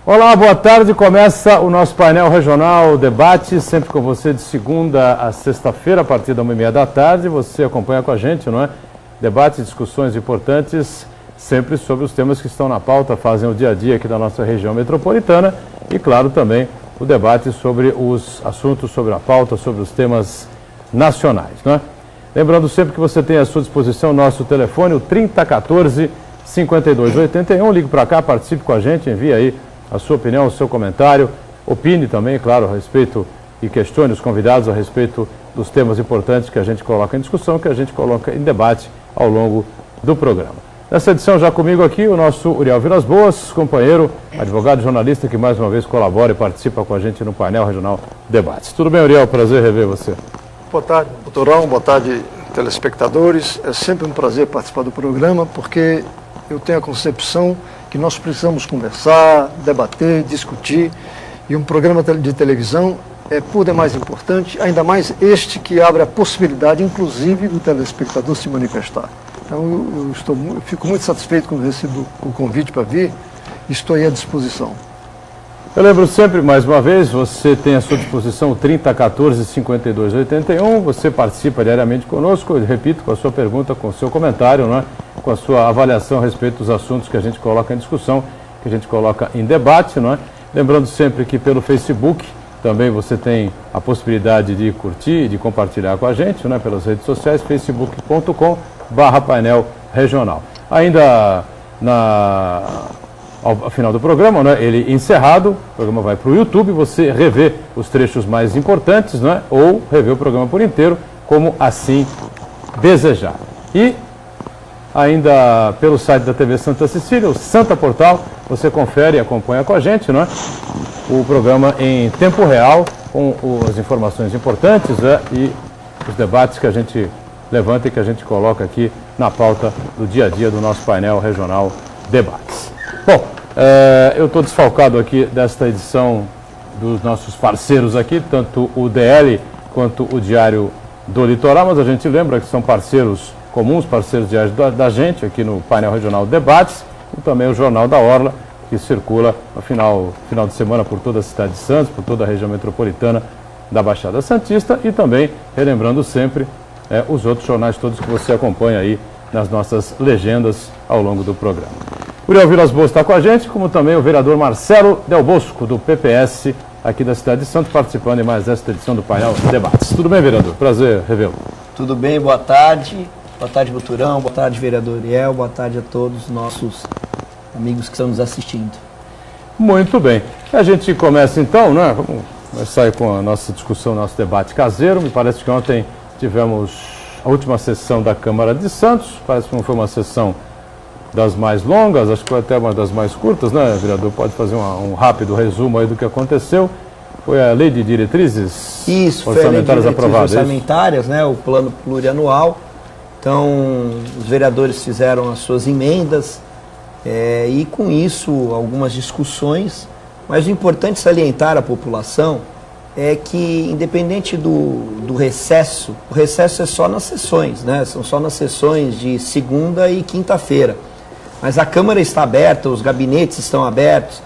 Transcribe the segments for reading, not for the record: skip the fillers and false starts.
Olá, boa tarde. Começa o nosso painel regional debate, sempre com você de segunda a sexta-feira, a partir da 1h30 da tarde. Você acompanha com a gente, não é? Debates, discussões importantes, sempre sobre os temas que estão na pauta, fazem o dia a dia aqui da nossa região metropolitana e, claro, também o debate sobre os assuntos, sobre a pauta, sobre os temas nacionais, não é? Lembrando sempre que você tem à sua disposição o nosso telefone, o 3014-5281. Ligue para cá, participe com a gente, envie aí a sua opinião, o seu comentário, opine também, claro, a respeito e questione os convidados a respeito dos temas importantes que a gente coloca em discussão, que a gente coloca em debate ao longo do programa. Nessa edição já comigo aqui o nosso Uriel Vilas Boas, companheiro, advogado e jornalista que mais uma vez colabora e participa com a gente no painel regional Debates. Tudo bem, Uriel? Prazer rever você. Boa tarde, doutorão, boa tarde, telespectadores. É sempre um prazer participar do programa, porque eu tenho a concepção que nós precisamos conversar, debater, discutir, e um programa de televisão é por demais importante, ainda mais este que abre a possibilidade, inclusive, do telespectador se manifestar. Então, eu fico muito satisfeito quando recebo o convite para vir e estou aí à disposição. Eu lembro sempre, mais uma vez, você tem à sua disposição o 3014-5281, você participa diariamente conosco, eu repito, com a sua pergunta, com o seu comentário, não é? Com a sua avaliação a respeito dos assuntos que a gente coloca em discussão, que a gente coloca em debate, não é? Lembrando sempre que pelo Facebook também você tem a possibilidade de curtir e de compartilhar com a gente, não é? Pelas redes sociais, facebook.com/painel regional. Ainda ao final do programa, né, ele encerrado, o programa vai para o YouTube, você revê os trechos mais importantes, né, ou revê o programa por inteiro, como assim desejar. E ainda pelo site da TV Santa Cecília, o Santa Portal, você confere e acompanha com a gente, né, o programa em tempo real, com as informações importantes, né, e os debates que a gente levanta e que a gente coloca aqui na pauta do dia a dia do nosso painel regional Debates. Bom, eu estou desfalcado aqui desta edição dos nossos parceiros aqui, tanto o DL quanto o Diário do Litoral, mas a gente lembra que são parceiros comuns, parceiros diários da gente aqui no painel regional Debates, e também o Jornal da Orla, que circula no final de semana por toda a cidade de Santos, por toda a região metropolitana da Baixada Santista, e também, relembrando sempre, os outros jornais todos que você acompanha aí nas nossas legendas ao longo do programa. Uriel Vilas Boas está com a gente, como também o vereador Marcelo Del Bosco, do PPS, aqui da cidade de Santos, participando em mais esta edição do painel Debates. Tudo bem, vereador? Prazer revê-lo. Tudo bem, boa tarde. Boa tarde, Buturão. Boa tarde, vereador Uriel. Boa tarde a todos os nossos amigos que estão nos assistindo. Muito bem. A gente começa então, né? Vamos começar aí com a nossa discussão, nosso debate caseiro. Me parece que ontem tivemos a última sessão da Câmara de Santos. Parece que não foi uma sessão das mais longas, acho que foi até uma das mais curtas, né, vereador? Pode fazer um rápido resumo aí do que aconteceu. Foi a lei de diretrizes orçamentárias aprovadas. Orçamentárias, né, o plano plurianual. Então, os vereadores fizeram as suas emendas e com isso algumas discussões, mas o importante salientar à população é que, independente do recesso, o recesso é só nas sessões, né? São só nas sessões de segunda e quinta-feira. Mas a Câmara está aberta, os gabinetes estão abertos,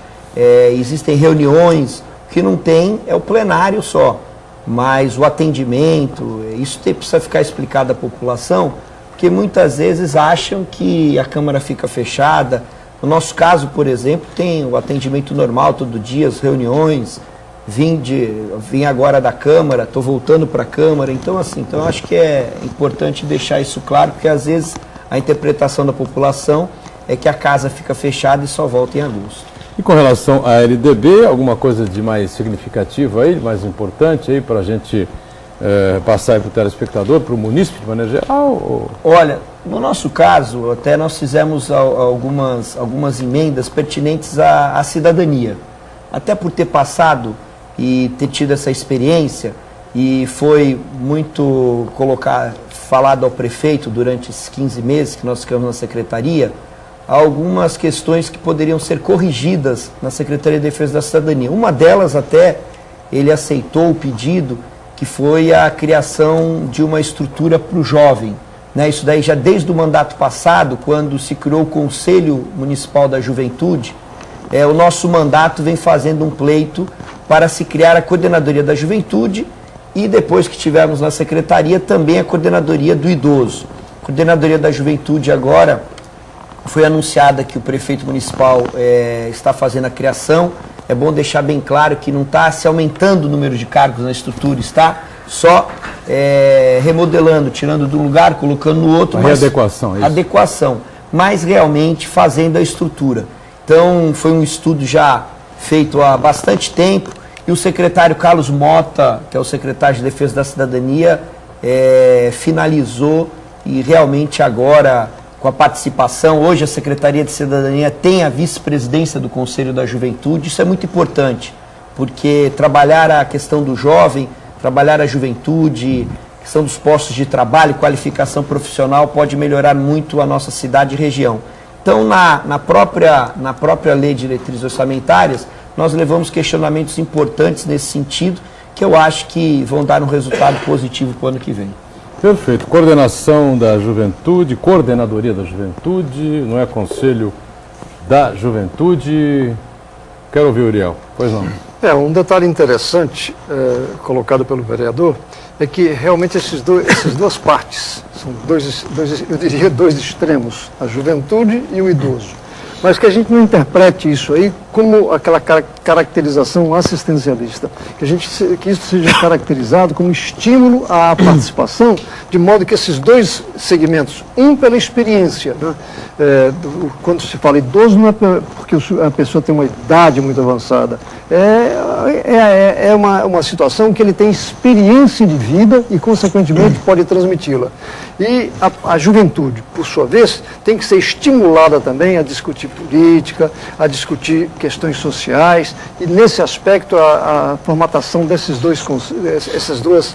existem reuniões, o que não tem é o plenário só. Mas o atendimento, isso precisa ficar explicado à população, porque muitas vezes acham que a Câmara fica fechada. No nosso caso, por exemplo, tem o atendimento normal todo dia, as reuniões. Vim agora da Câmara, estou voltando para a Câmara, então assim, eu acho que é importante deixar isso claro, porque às vezes a interpretação da população é que a casa fica fechada e só volta em agosto. E com relação à LDB, alguma coisa de mais significativa aí, mais importante aí para a gente passar aí para o telespectador, para o munícipe de maneira geral? Olha, no nosso caso, até nós fizemos algumas emendas pertinentes à cidadania, até por ter passado e ter tido essa experiência, e foi muito falado ao prefeito durante esses 15 meses que nós ficamos na secretaria, algumas questões que poderiam ser corrigidas na Secretaria de Defesa da Cidadania. Uma delas até ele aceitou o pedido, que foi a criação de uma estrutura para o jovem. Né? Isso daí já desde o mandato passado, quando se criou o Conselho Municipal da Juventude, o nosso mandato vem fazendo um pleito para se criar a Coordenadoria da Juventude e depois que tivermos na Secretaria também a Coordenadoria do Idoso. A Coordenadoria da Juventude agora foi anunciada que o prefeito municipal está fazendo a criação. É bom deixar bem claro que não está se aumentando o número de cargos na estrutura, está só remodelando, tirando de um lugar, colocando no outro. Readequação, isso. Adequação, mas realmente fazendo a estrutura. Então, foi um estudo já feito há bastante tempo e o secretário Carlos Mota, que é o secretário de Defesa da Cidadania, finalizou e realmente agora, com a participação, hoje a Secretaria de Cidadania tem a vice-presidência do Conselho da Juventude. Isso é muito importante, porque trabalhar a questão do jovem, trabalhar a juventude, questão dos postos de trabalho, qualificação profissional, pode melhorar muito a nossa cidade e região. Então, na própria Lei de Diretrizes Orçamentárias, nós levamos questionamentos importantes nesse sentido, que eu acho que vão dar um resultado positivo para o ano que vem. Perfeito. Coordenação da Juventude, Coordenadoria da Juventude, não é Conselho da Juventude. Quero ouvir o Uriel. Pois não. Um detalhe interessante colocado pelo vereador é que realmente essas duas partes, são eu diria dois extremos, a juventude e o idoso. Mas que a gente não interprete isso aí como aquela caracterização assistencialista, que isso seja caracterizado como estímulo à participação, de modo que esses dois segmentos, um pela experiência, né? Quando se fala idoso não é porque a pessoa tem uma idade muito avançada, é uma situação que ele tem experiência de vida e, consequentemente, pode transmiti-la. E a juventude, por sua vez, tem que ser estimulada também a discutir política, a discutir questões sociais, e nesse aspecto a formatação essas duas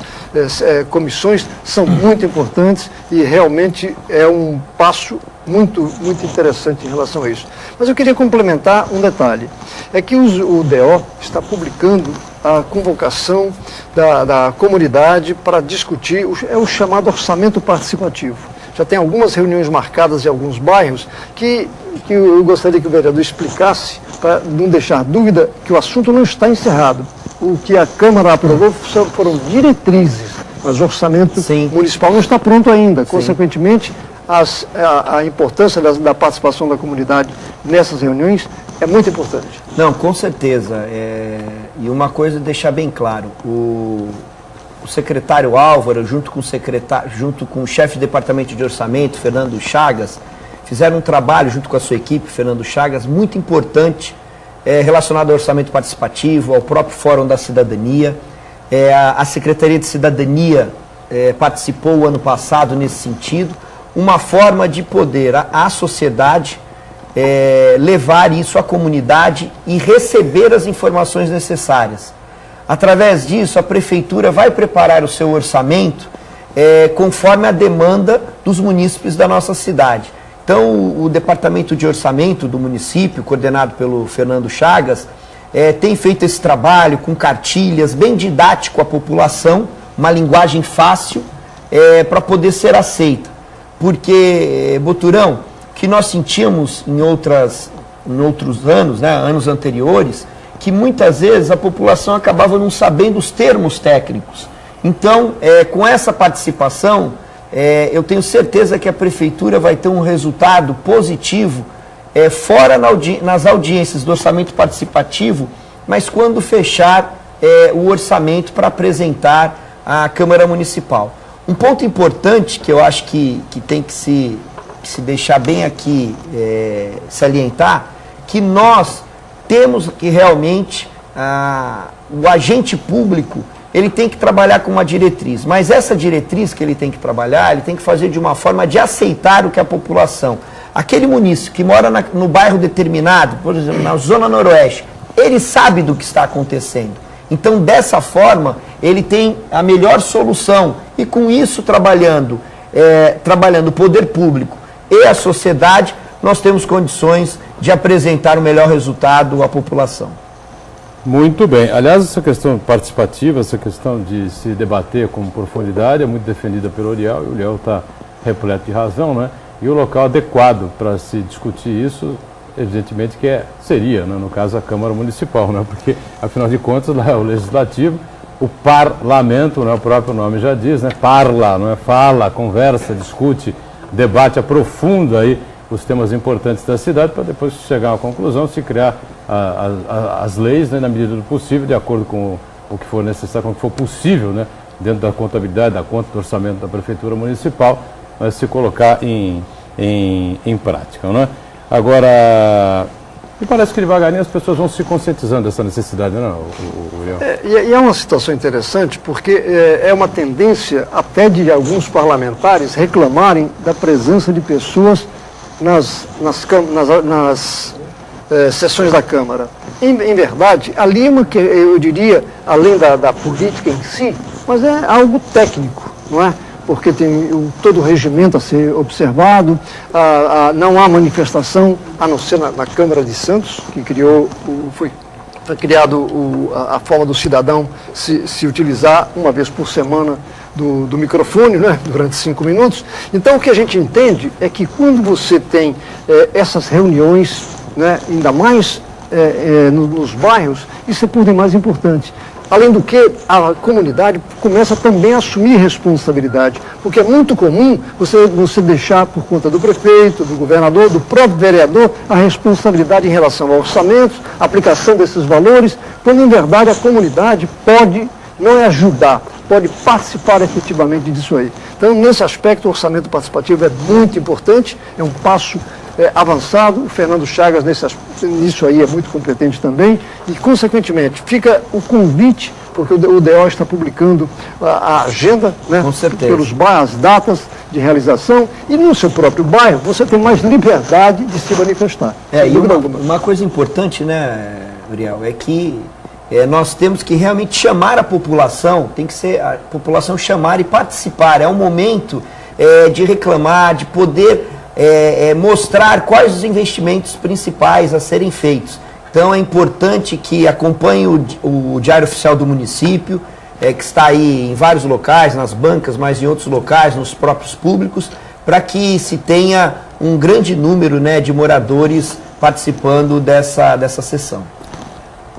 comissões são muito importantes e realmente é um passo muito interessante em relação a isso. Mas eu queria complementar um detalhe, é que o DO está publicando a convocação da comunidade para discutir o chamado orçamento participativo. Já tem algumas reuniões marcadas em alguns bairros que eu gostaria que o vereador explicasse, para não deixar dúvida, que o assunto não está encerrado. O que a Câmara aprovou foram diretrizes, mas o orçamento municipal não está pronto ainda. Sim. Consequentemente, a importância da participação da comunidade nessas reuniões é muito importante. Não, com certeza. E uma coisa deixar bem claro, o secretário Álvaro, junto com o chefe de departamento de orçamento, Fernando Chagas, fizeram um trabalho junto com a sua equipe, Fernando Chagas, muito importante, relacionado ao orçamento participativo, ao próprio Fórum da Cidadania. A Secretaria de Cidadania participou o ano passado nesse sentido, uma forma de poder a sociedade levar isso à comunidade e receber as informações necessárias. Através disso, a Prefeitura vai preparar o seu orçamento conforme a demanda dos munícipes da nossa cidade. Então, o Departamento de Orçamento do município, coordenado pelo Fernando Chagas, tem feito esse trabalho com cartilhas, bem didático à população, uma linguagem fácil, para poder ser aceita. Porque, Boturão, que nós sentimos em outros anos, né, anos anteriores, que muitas vezes a população acabava não sabendo os termos técnicos. Então, com essa participação, eu tenho certeza que a Prefeitura vai ter um resultado positivo, fora nas audiências do orçamento participativo, mas quando fechar o orçamento para apresentar à Câmara Municipal. Um ponto importante que eu acho que tem que se deixar bem aqui salientar, que nós temos que realmente, o agente público, ele tem que trabalhar com uma diretriz, mas essa diretriz que ele tem que trabalhar, ele tem que fazer de uma forma de aceitar o que a população, aquele munícipe que mora no bairro determinado, por exemplo, na Zona Noroeste, ele sabe do que está acontecendo. Então, dessa forma, ele tem a melhor solução e com isso trabalhando o poder público e a sociedade, nós temos condições de apresentar o melhor resultado à população. Muito bem. Aliás, essa questão participativa, essa questão de se debater com profundidade é muito defendida pelo Uriel, e o Uriel está repleto de razão, né? E o local adequado para se discutir isso evidentemente, que seria, né, no caso, a Câmara Municipal, né, porque, afinal de contas, lá é o Legislativo, o parlamento, né, o próprio nome já diz, né, parla, não é? Fala, conversa, discute, debate, aprofunda aí os temas importantes da cidade para depois chegar a uma conclusão, se criar as leis, né, na medida do possível, de acordo com o que for necessário, com o que for possível, né, dentro da contabilidade, da conta do orçamento da Prefeitura Municipal, se colocar em prática, não é? Agora, me parece que devagarinho as pessoas vão se conscientizando dessa necessidade, não é, Uriel? E é uma situação interessante, porque é uma tendência até de alguns parlamentares reclamarem da presença de pessoas nas sessões da Câmara. Em verdade, ali que eu diria, além da política em si, mas é algo técnico, não é? Porque tem todo o regimento a ser observado, não há manifestação, a não ser na Câmara de Santos, que foi criado a forma do cidadão se utilizar uma vez por semana do microfone, né, durante 5 minutos. Então, o que a gente entende é que quando você tem essas reuniões, né, ainda mais nos bairros, isso é por demais importante. Além do que, a comunidade começa também a assumir responsabilidade, porque é muito comum você deixar por conta do prefeito, do governador, do próprio vereador, a responsabilidade em relação ao orçamento, a aplicação desses valores, quando em verdade a comunidade pode, não é ajudar, pode participar efetivamente disso aí. Então, nesse aspecto, o orçamento participativo é muito importante, é um passo avançado. O Fernando Chagas nisso aí é muito competente também, e consequentemente fica o convite, porque o DO está publicando a agenda, né, com certeza, pelos bairros, as datas de realização, e no seu próprio bairro você tem mais liberdade de se manifestar. E uma coisa importante, né, Uriel, é que nós temos que realmente chamar a população, tem que ser a população chamar e participar. É um momento de reclamar, de poder mostrar quais os investimentos principais a serem feitos. Então é importante que acompanhe o Diário Oficial do município, que está aí em vários locais, nas bancas, mas em outros locais, nos próprios públicos, para que se tenha um grande número, né, de moradores participando dessa sessão.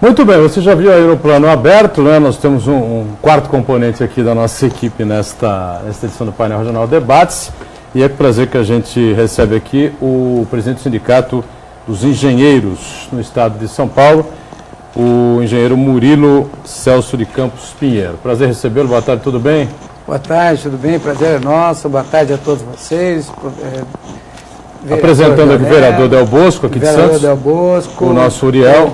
Muito bem, você já viu aí no plano aberto, né? Nós temos um quarto componente aqui da nossa equipe nesta edição do Painel Regional Debates. E é com prazer que a gente recebe aqui o presidente do Sindicato dos Engenheiros no estado de São Paulo, o engenheiro Murilo Celso de Campos Pinheiro. Prazer recebê-lo, boa tarde, tudo bem? Boa tarde, tudo bem? Prazer é nosso, boa tarde a todos vocês. Apresentando aqui o vereador Del Bosco, aqui de Santos, Del Bosco, o nosso Uriel.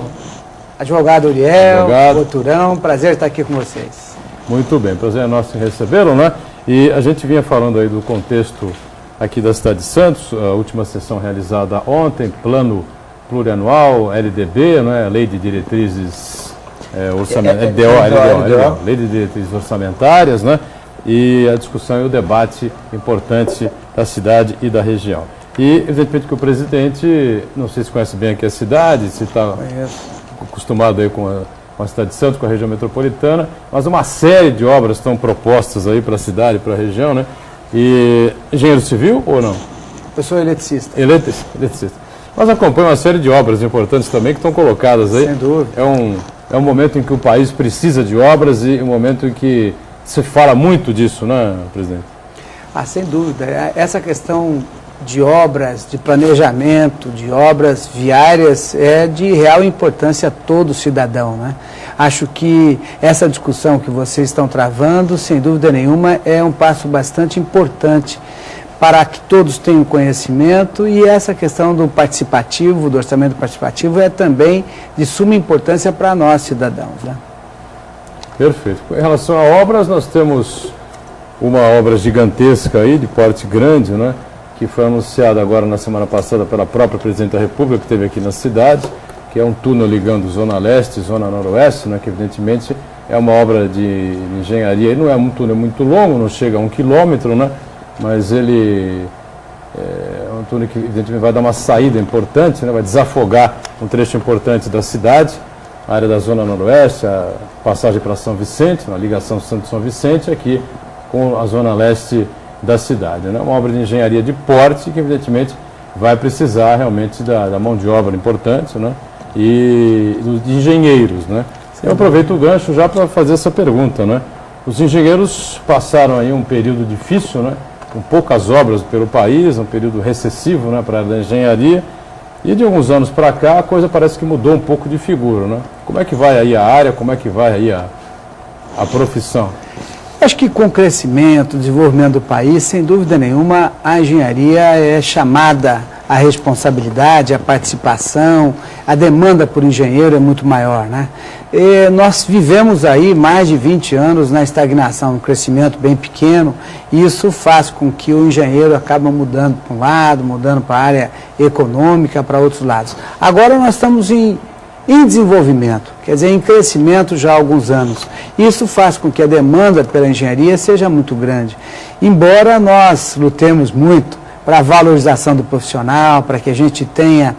Advogado Uriel, Boturão, prazer estar aqui com vocês. Muito bem, prazer é nosso em recebê-lo, né? E a gente vinha falando aí do contexto aqui da cidade de Santos, a última sessão realizada ontem, plano plurianual, LDB, né, Lei de Diretrizes LDO, Lei de Diretrizes Orçamentárias, né, e a discussão e o debate importante da cidade e da região. E, evidentemente, que o presidente, não sei se conhece bem aqui a cidade, se está acostumado aí com a cidade de Santos, com a região metropolitana, mas uma série de obras estão propostas aí para a cidade, para a região, né? E engenheiro civil ou não? Eu sou eletricista. Eletricista. Mas acompanha uma série de obras importantes também que estão colocadas aí. Sem dúvida. É um momento em que o país precisa de obras e um momento em que se fala muito disso, né, presidente? Sem dúvida. Essa questão de obras, de planejamento, de obras viárias é de real importância a todo cidadão, né? Acho que essa discussão que vocês estão travando, sem dúvida nenhuma, é um passo bastante importante para que todos tenham conhecimento, e essa questão do participativo, do orçamento participativo, é também de suma importância para nós, cidadãos, né? Perfeito. Em relação a obras, nós temos uma obra gigantesca aí, de porte grande, né? Que foi anunciada agora na semana passada pela própria Presidente da República, que esteve aqui na cidade, que é um túnel ligando Zona Leste e Zona Noroeste, né, que evidentemente é uma obra de engenharia. Ele não é um túnel muito longo, não chega a 1 quilômetro, né, mas ele é um túnel que evidentemente vai dar uma saída importante, né, vai desafogar um trecho importante da cidade, a área da Zona Noroeste, a passagem para São Vicente, uma ligação Santos-São Vicente, aqui com a Zona Leste da cidade, né? Uma obra de engenharia de porte que evidentemente vai precisar realmente da mão de obra importante, né? E de engenheiros, né? Eu aproveito o gancho já para fazer essa pergunta, né? Os engenheiros passaram aí um período difícil, né? Com poucas obras pelo país, um período recessivo, né, para a área da engenharia, e de alguns anos para cá a coisa parece que mudou um pouco de figura, né? Como é que vai aí a área, como é que vai aí a profissão? Acho que com o crescimento, o desenvolvimento do país, sem dúvida nenhuma, a engenharia é chamada à responsabilidade, à participação, a demanda por engenheiro é muito maior, né? E nós vivemos aí mais de 20 anos na estagnação, um crescimento bem pequeno, e isso faz com que o engenheiro acabe mudando para um lado, mudando para a área econômica, para outros lados. Agora nós estamos em desenvolvimento, quer dizer, em crescimento já há alguns anos. Isso faz com que a demanda pela engenharia seja muito grande. Embora nós lutemos muito para a valorização do profissional, para que a gente tenha,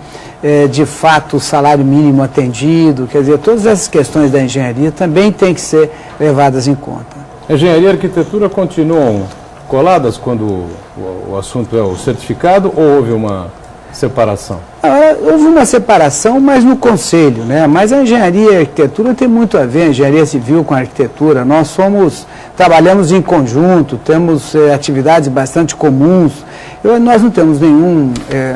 de fato, o salário mínimo atendido, quer dizer, todas essas questões da engenharia também têm que ser levadas em conta. Engenharia e arquitetura continuam coladas quando o assunto é o certificado ou houve uma separação? Houve uma separação, mas no conselho, né? Mas a engenharia e a arquitetura tem muito a ver, a engenharia civil com a arquitetura. Nós trabalhamos em conjunto, temos atividades bastante comuns. Nós não temos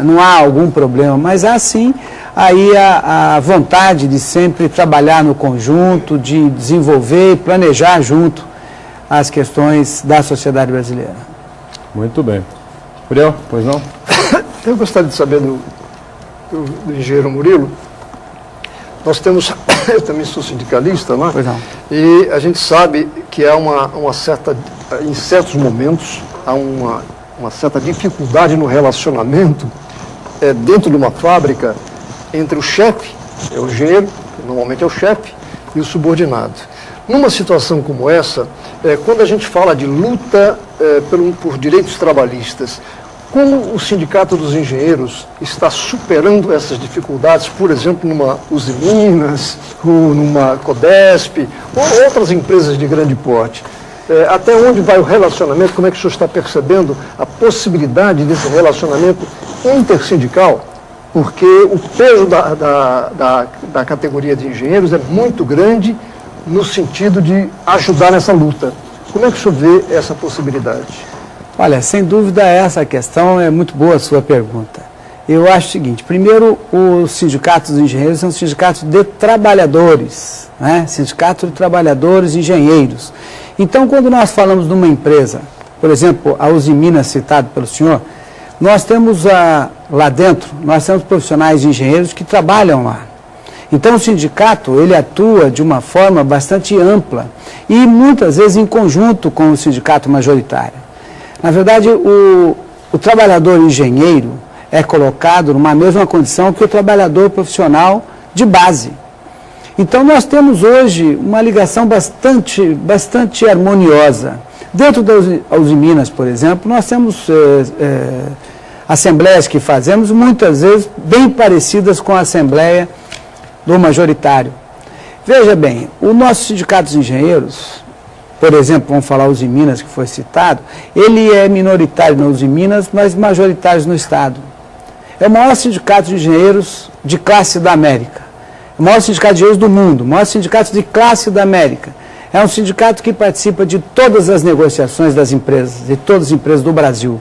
não há algum problema, mas há sim aí a vontade de sempre trabalhar no conjunto, de desenvolver e planejar junto as questões da sociedade brasileira. Muito bem. Uriel, pois não? Eu gostaria de saber do engenheiro Murilo. Nós temos, eu também sou sindicalista, né? Pois não. E a gente sabe que há uma certa, em certos momentos, há uma certa dificuldade no relacionamento dentro de uma fábrica entre o chefe, é o engenheiro, que normalmente é o chefe, e o subordinado. Numa situação como essa, quando a gente fala de luta por direitos trabalhistas, como o Sindicato dos Engenheiros está superando essas dificuldades, por exemplo, numa Usiminas, ou numa Codesp, ou outras empresas de grande porte? Até onde vai o relacionamento? Como é que o senhor está percebendo a possibilidade desse relacionamento intersindical? Porque o peso da categoria de engenheiros é muito grande no sentido de ajudar nessa luta. Como é que o senhor vê essa possibilidade? Olha, sem dúvida essa questão é muito boa a sua pergunta. Eu acho o seguinte, primeiro, os sindicatos dos engenheiros são sindicatos de trabalhadores, né? Sindicato de trabalhadores engenheiros. Então, quando nós falamos de uma empresa, por exemplo, a Usiminas citado pelo senhor, nós temos lá dentro, nós temos profissionais de engenheiros que trabalham lá. Então, o sindicato, ele atua de uma forma bastante ampla e muitas vezes em conjunto com o sindicato majoritário. Na verdade, o trabalhador engenheiro é colocado numa mesma condição que o trabalhador profissional de base. Então, nós temos hoje uma ligação bastante harmoniosa. Dentro das Usiminas, por exemplo, nós temos assembleias que fazemos, muitas vezes bem parecidas com a assembleia do majoritário. Veja bem, o nosso sindicato dos engenheiros, por exemplo, vamos falar Usiminas, que foi citado, ele é minoritário na Usiminas, mas majoritário no Estado. É o maior sindicato de engenheiros de classe da América. O maior sindicato de engenheiros do mundo, o maior sindicato de classe da América. É um sindicato que participa de todas as negociações das empresas, de todas as empresas do Brasil.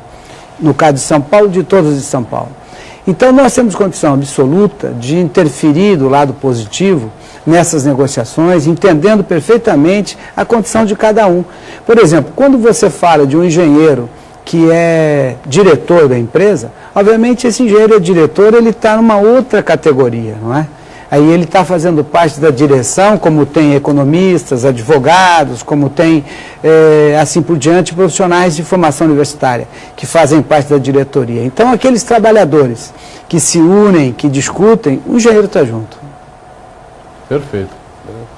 No caso de São Paulo, de todas de São Paulo. Então, nós temos condição absoluta de interferir do lado positivo nessas negociações, entendendo perfeitamente a condição de cada um. Por exemplo, quando você fala de um engenheiro que é diretor da empresa, obviamente esse engenheiro é diretor, ele está numa outra categoria, não é? Aí ele está fazendo parte da direção, como tem economistas, advogados, como tem, assim por diante, profissionais de formação universitária, que fazem parte da diretoria. Então, aqueles trabalhadores que se unem, que discutem, o engenheiro está junto. Perfeito.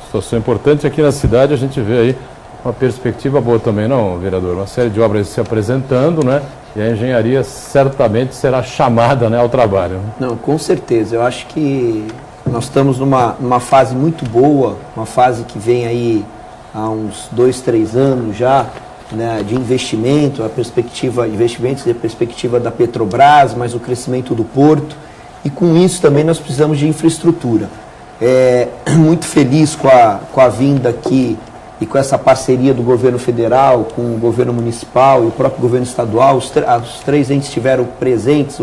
Situação importante aqui na cidade, a gente vê aí uma perspectiva boa também, não, vereador? Uma série de obras se apresentando, né? E a engenharia certamente será chamada, né, ao trabalho. Né? Não, com certeza. Eu acho que nós estamos numa fase muito boa, uma fase que vem aí há uns 2, 3 anos já, né, de investimento, investimentos e a perspectiva da Petrobras, mas o crescimento do porto, e com isso também nós precisamos de infraestrutura. Muito feliz com a vinda aqui e com essa parceria do governo federal, com o governo municipal e o próprio governo estadual. Os três entes estiveram presentes,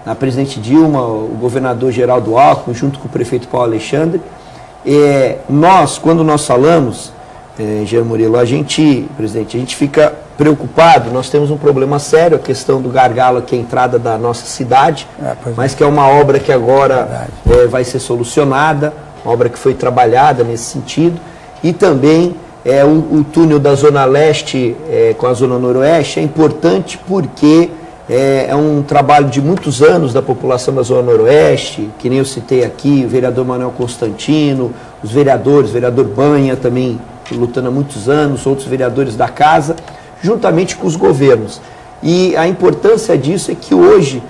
a presidente Dilma, o governador Geraldo Alckmin, junto com o prefeito Paulo Alexandre. Quando nós falamos, Engenheiro Murilo, presidente, a gente fica preocupado. Nós temos um problema sério, a questão do gargalo aqui, a entrada da nossa cidade, mas que é uma obra que agora vai ser solucionada, uma obra que foi trabalhada nesse sentido, e também o túnel da Zona Leste com a Zona Noroeste é importante porque é um trabalho de muitos anos da população da Zona Noroeste, que nem eu citei aqui, o vereador Manuel Constantino, os vereadores, vereador Banha também lutando há muitos anos, outros vereadores da casa, juntamente com os governos. E a importância disso é que hoje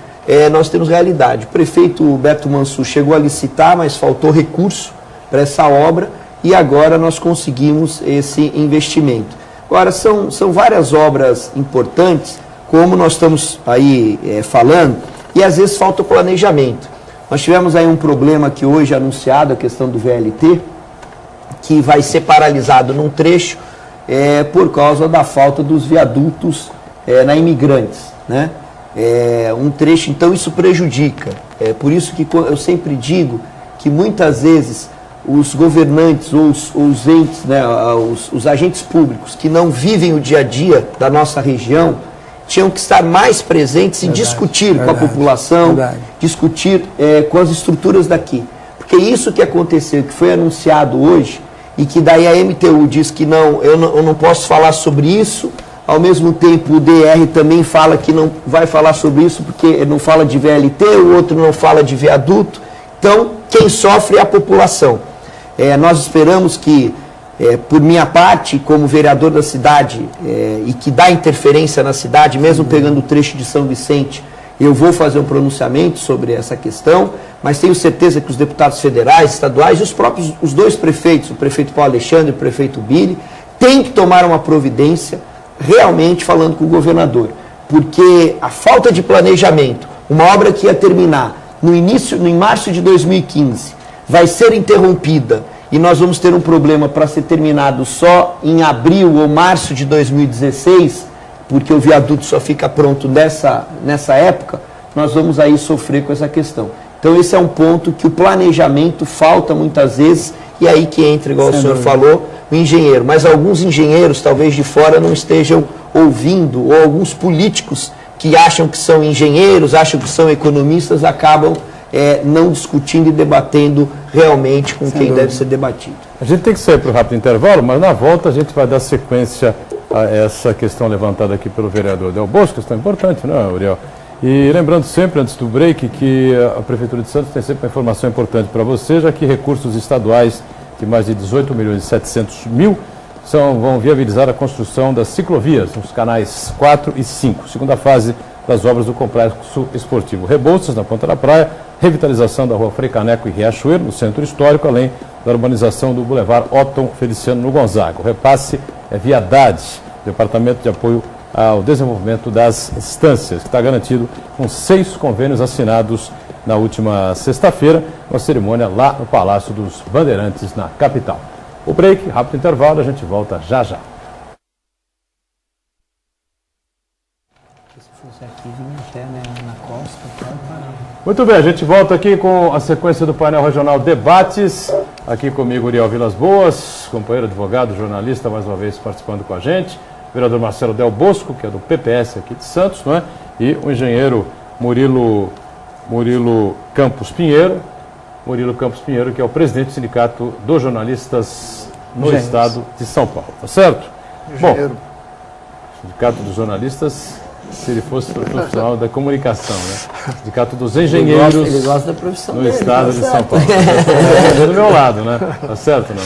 nós temos realidade. O prefeito Beto Mansur chegou a licitar, mas faltou recurso para essa obra e agora nós conseguimos esse investimento. Agora, são várias obras importantes, como nós estamos aí falando, e às vezes falta o planejamento. Nós tivemos aí um problema que hoje anunciado, a questão do VLT, que vai ser paralisado num trecho por causa da falta dos viadutos na Imigrantes, né? Um trecho, então isso prejudica. Por isso que eu sempre digo que muitas vezes os governantes ou os entes, né, os agentes públicos que não vivem o dia a dia da nossa região tinham que estar mais presentes e discutir com a população, discutir com as estruturas daqui. Porque isso que aconteceu, que foi anunciado hoje, e que daí a MTU diz que eu não posso falar sobre isso, ao mesmo tempo o DR também fala que não vai falar sobre isso porque não fala de VLT, o outro não fala de viaduto. Então, quem sofre é a população. Nós esperamos que, por minha parte, como vereador da cidade, e que dá interferência na cidade, mesmo pegando o trecho de São Vicente, eu vou fazer um pronunciamento sobre essa questão, mas tenho certeza que os deputados federais, estaduais e os dois prefeitos, o prefeito Paulo Alexandre e o prefeito Billy, têm que tomar uma providência, realmente falando com o governador, porque a falta de planejamento, uma obra que ia terminar em março de 2015, vai ser interrompida e nós vamos ter um problema para ser terminado só em abril ou março de 2016, porque o viaduto só fica pronto nessa época, nós vamos aí sofrer com essa questão. Então esse é um ponto que o planejamento falta muitas vezes, e aí que entra, igual o senhor falou, o engenheiro. Mas alguns engenheiros, talvez de fora, não estejam ouvindo, ou alguns políticos que acham que são engenheiros, acham que são economistas, acabam não discutindo e debatendo realmente com quem deve ser debatido. A gente tem que sair para o rápido intervalo, mas na volta a gente vai dar sequência a essa questão levantada aqui pelo vereador Del Bosco, questão importante, não é, Uriel? E lembrando sempre, antes do break, que a Prefeitura de Santos tem sempre uma informação importante para você, já que recursos estaduais de mais de 18.700.000 vão viabilizar a construção das ciclovias nos canais 4 e 5, segunda fase das obras do Complexo Esportivo Rebouças, na Ponta da Praia, revitalização da Rua Frei Caneco e Riachuelo, no Centro Histórico, além da urbanização do Boulevard Otton Feliciano no Gonzaga. O repasse é via DAD, Departamento de Apoio ao Desenvolvimento das Estâncias, que está garantido com 6 convênios assinados na última sexta-feira, uma cerimônia lá no Palácio dos Bandeirantes, na capital. O break, rápido intervalo, a gente volta já já. Muito bem, a gente volta aqui com a sequência do painel regional Debates. Aqui comigo Uriel Vilas Boas, companheiro advogado, jornalista, mais uma vez participando com a gente. O vereador Marcelo Del Bosco, que é do PPS aqui de Santos, não é? E o engenheiro Murilo Campos Pinheiro. Murilo Campos Pinheiro, que é o presidente do Sindicato dos Jornalistas no estado de São Paulo. Tá certo? Engenheiro. Bom, Sindicato dos Jornalistas, se ele fosse profissional da comunicação, né? Sindicato dos Engenheiros ele gosta da profissão no dele, estado de São Paulo. Está do meu lado, né? Tá certo, não?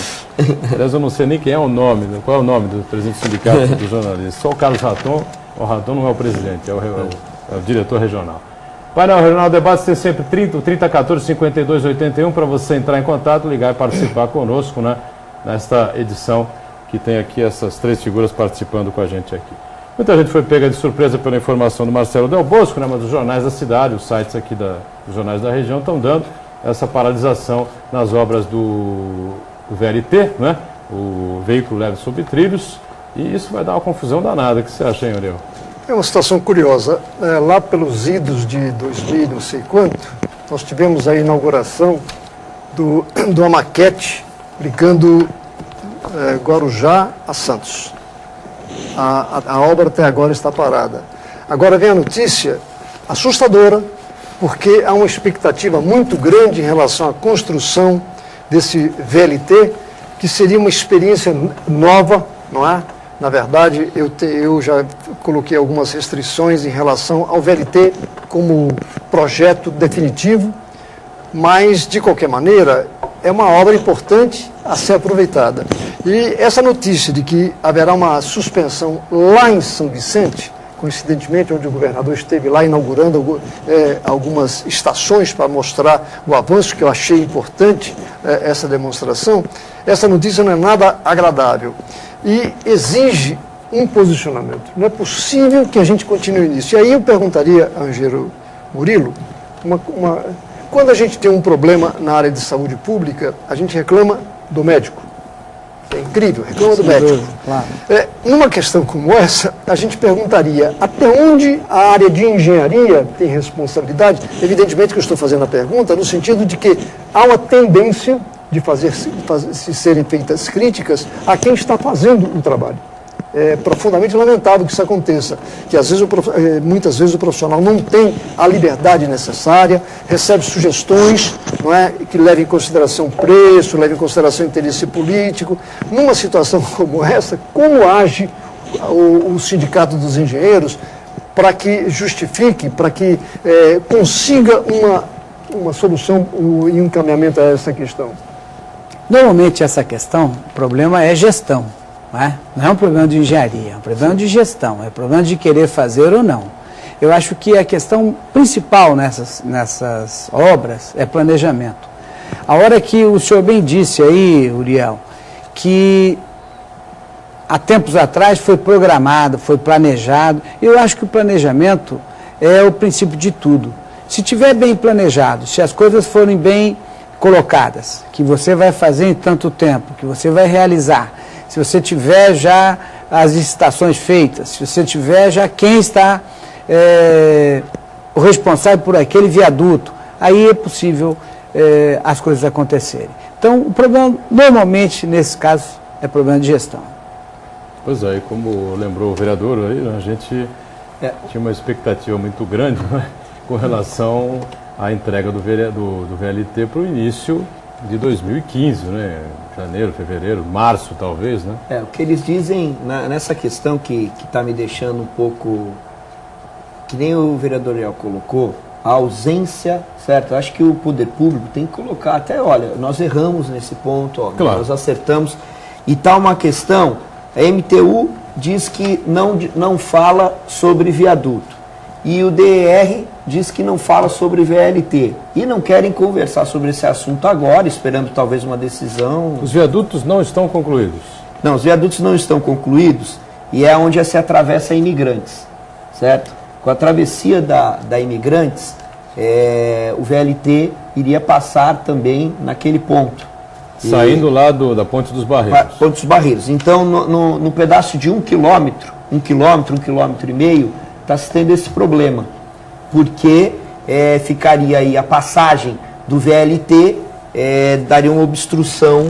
Aliás, eu não sei nem quem é o nome, qual é o nome do presidente do Sindicato dos Jornalistas. Só o Carlos Raton. O Raton não é o presidente, é o diretor regional. Painel Regional Debates tem sempre 3014-5281 para você entrar em contato, ligar e participar conosco, né, nesta edição que tem aqui essas 3 figuras participando com a gente aqui. Muita gente foi pega de surpresa pela informação do Marcelo Del Bosco, né, mas os jornais da cidade, os sites aqui dos jornais da região estão dando essa paralisação nas obras do VLT, né, o veículo leve sobre trilhos, e isso vai dar uma confusão danada. O que você acha, hein, Uriel? É uma situação curiosa. Lá pelos idos de 2000, não sei quanto, nós tivemos a inauguração de uma maquete ligando Guarujá a Santos. A obra até agora está parada. Agora vem a notícia assustadora, porque há uma expectativa muito grande em relação à construção desse VLT, que seria uma experiência nova, não é? Na verdade, eu já coloquei algumas restrições em relação ao VLT como projeto definitivo, mas, de qualquer maneira, é uma obra importante a ser aproveitada. E essa notícia de que haverá uma suspensão lá em São Vicente, coincidentemente onde o governador esteve lá inaugurando algumas estações para mostrar o avanço, que eu achei importante essa demonstração, essa notícia não é nada agradável e exige um posicionamento. Não é possível que a gente continue nisso. E aí eu perguntaria a Angelo Murilo, quando a gente tem um problema na área de saúde pública, a gente reclama do médico. É incrível, reclama do médico. Claro. Numa questão como essa, a gente perguntaria até onde a área de engenharia tem responsabilidade. Evidentemente que eu estou fazendo a pergunta no sentido de que há uma tendência de serem feitas críticas a quem está fazendo o trabalho. É profundamente lamentável que isso aconteça, que às vezes muitas vezes o profissional não tem a liberdade necessária, recebe sugestões, não é, que levam em consideração preço, levam em consideração interesse político. Numa situação como essa, como age o Sindicato dos Engenheiros para que justifique, para que consiga uma solução e um encaminhamento a essa questão? Normalmente essa questão, o problema é gestão. Não é um problema de engenharia, é um problema de gestão, é um problema de querer fazer ou não. Eu acho que a questão principal nessas obras é planejamento. A hora que o senhor bem disse aí, Uriel, que há tempos atrás foi programado, foi planejado, eu acho que o planejamento é o princípio de tudo. Se tiver bem planejado, se as coisas forem bem colocadas, que você vai fazer em tanto tempo, que você vai realizar, se você tiver já as licitações feitas, se você tiver já quem está o responsável por aquele viaduto, aí é possível as coisas acontecerem. Então, o problema, normalmente, nesse caso, é problema de gestão. Pois é, e como lembrou o vereador, aí, a gente tinha uma expectativa muito grande, né, com relação à entrega do VLT para o início de 2015, né? Janeiro, fevereiro, março talvez, né? O que eles dizem nessa questão que está me deixando um pouco, que nem o vereador Ariel colocou, a ausência, certo? Eu acho que o poder público tem que colocar até, olha, nós erramos nesse ponto, ó, claro. Nós acertamos, e tá uma questão, a MTU diz que não fala sobre viaduto, e o DER diz que não fala sobre VLT. E não querem conversar sobre esse assunto agora, esperando talvez uma decisão. Os viadutos não estão concluídos? Não, os viadutos não estão concluídos e é onde se atravessa Imigrantes, certo? Com a travessia da Imigrantes, o VLT iria passar também naquele ponto. Saindo lá da Ponte dos Barreiros. Ponte dos Barreiros. Então, no pedaço de 1 quilômetro, 1 quilômetro e meio, está se tendo esse problema, porque ficaria aí a passagem do VLT, daria uma obstrução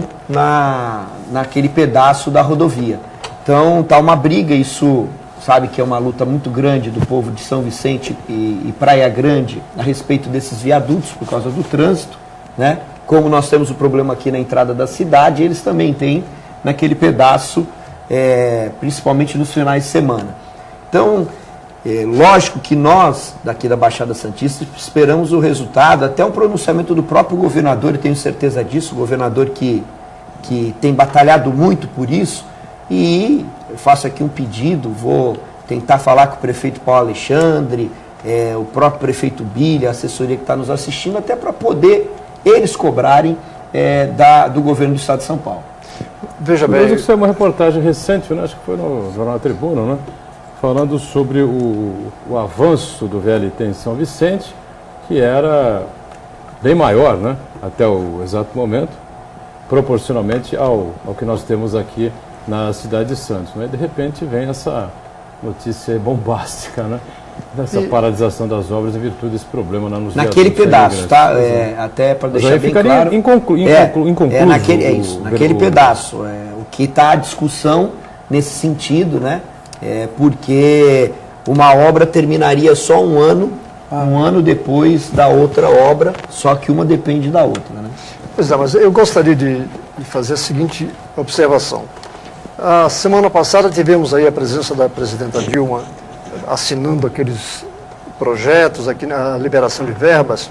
naquele pedaço da rodovia. Então está uma briga, isso sabe que é uma luta muito grande do povo de São Vicente e Praia Grande a respeito desses viadutos por causa do trânsito, né? Como nós temos o problema aqui na entrada da cidade, eles também têm naquele pedaço, principalmente nos finais de semana. Então, lógico que nós, daqui da Baixada Santista, esperamos o resultado, até um pronunciamento do próprio governador, eu tenho certeza disso, o governador que tem batalhado muito por isso, e eu faço aqui um pedido, vou tentar falar com o prefeito Paulo Alexandre, o próprio prefeito Bilha, a assessoria que está nos assistindo, até para poder eles cobrarem do governo do Estado de São Paulo. Veja bem... Isso foi uma reportagem recente, né? Acho que foi no Jornal da Tribuna, né? Falando sobre o avanço do VLT em São Vicente, que era bem maior, né? Até o exato momento, proporcionalmente ao que nós temos aqui na cidade de Santos. Né? E de repente vem essa notícia bombástica, né? Dessa paralisação das obras em virtude desse problema lá nos naquele pedaço, tá? Até para deixar bem claro. Inconcluso. Naquele pedaço. O que está a discussão nesse sentido, né? Porque uma obra terminaria só um ano depois da outra obra, só que uma depende da outra, né? Pois é, mas eu gostaria de fazer a seguinte observação. A semana passada tivemos aí a presença da presidenta Dilma assinando aqueles projetos, aqui na liberação de verbas,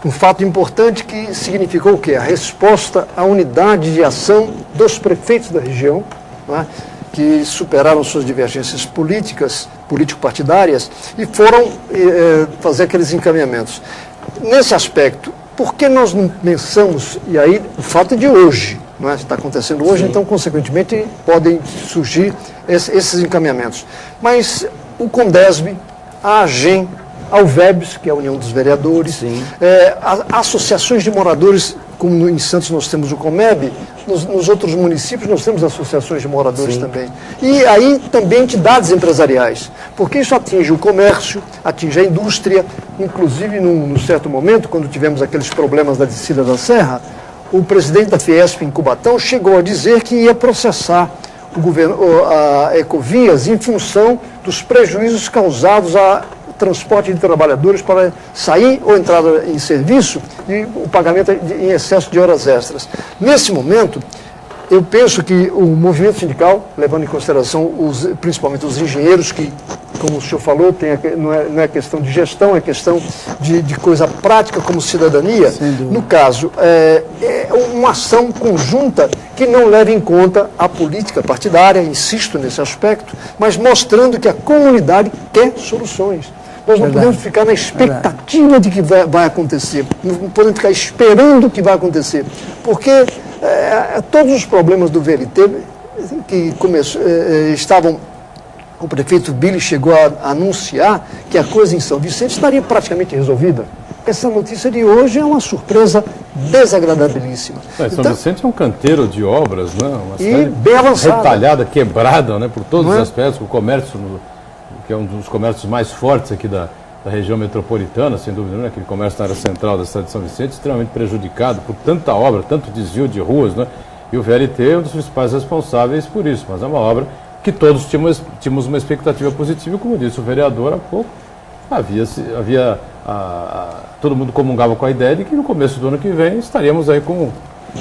um fato importante que significou o quê? A resposta à unidade de ação dos prefeitos da região, né, que superaram suas divergências político-partidárias e foram fazer aqueles encaminhamentos. Nesse aspecto, por que nós não pensamos, e aí o fato é de hoje, não é? Está acontecendo hoje, então, consequentemente, podem surgir esses encaminhamentos. Mas o Condesb, a AGEM, a UVEBS, que é a União dos Vereadores, associações de moradores, como em Santos nós temos o Comeb, nos outros municípios nós temos associações de moradores também. E aí também entidades empresariais, porque isso atinge o comércio, atinge a indústria, inclusive num certo momento, quando tivemos aqueles problemas da descida da serra, o presidente da Fiesp em Cubatão chegou a dizer que ia processar o governo, a Ecovias, em função dos prejuízos causados ao transporte de trabalhadores para sair ou entrar em serviço e o pagamento em excesso de horas extras. Nesse momento, eu penso que o movimento sindical, levando em consideração principalmente os engenheiros, que, como o senhor falou, não é questão de gestão, é questão de coisa prática como cidadania. No caso, é uma ação conjunta que não leva em conta a política partidária, insisto nesse aspecto, mas mostrando que a comunidade quer soluções. Nós não podemos ficar na expectativa de que vai acontecer, não podemos ficar esperando o que vai acontecer, porque todos os problemas do VLT que estavam... O prefeito Billy chegou a anunciar que a coisa em São Vicente estaria praticamente resolvida. Essa notícia de hoje é uma surpresa desagradabilíssima. São Vicente é um canteiro de obras, né? Uma cidade bem avançada, retalhada, quebrada, né? Por todos os aspectos. O comércio, que é um dos comércios mais fortes aqui da região metropolitana, sem dúvida nenhuma, aquele comércio na área central da cidade de São Vicente, extremamente prejudicado por tanta obra, tanto desvio de ruas, né? E o VLT é um dos principais responsáveis por isso, mas é uma obra que todos tínhamos uma expectativa positiva, como disse o vereador há pouco, todo mundo comungava com a ideia de que no começo do ano que vem estaríamos aí com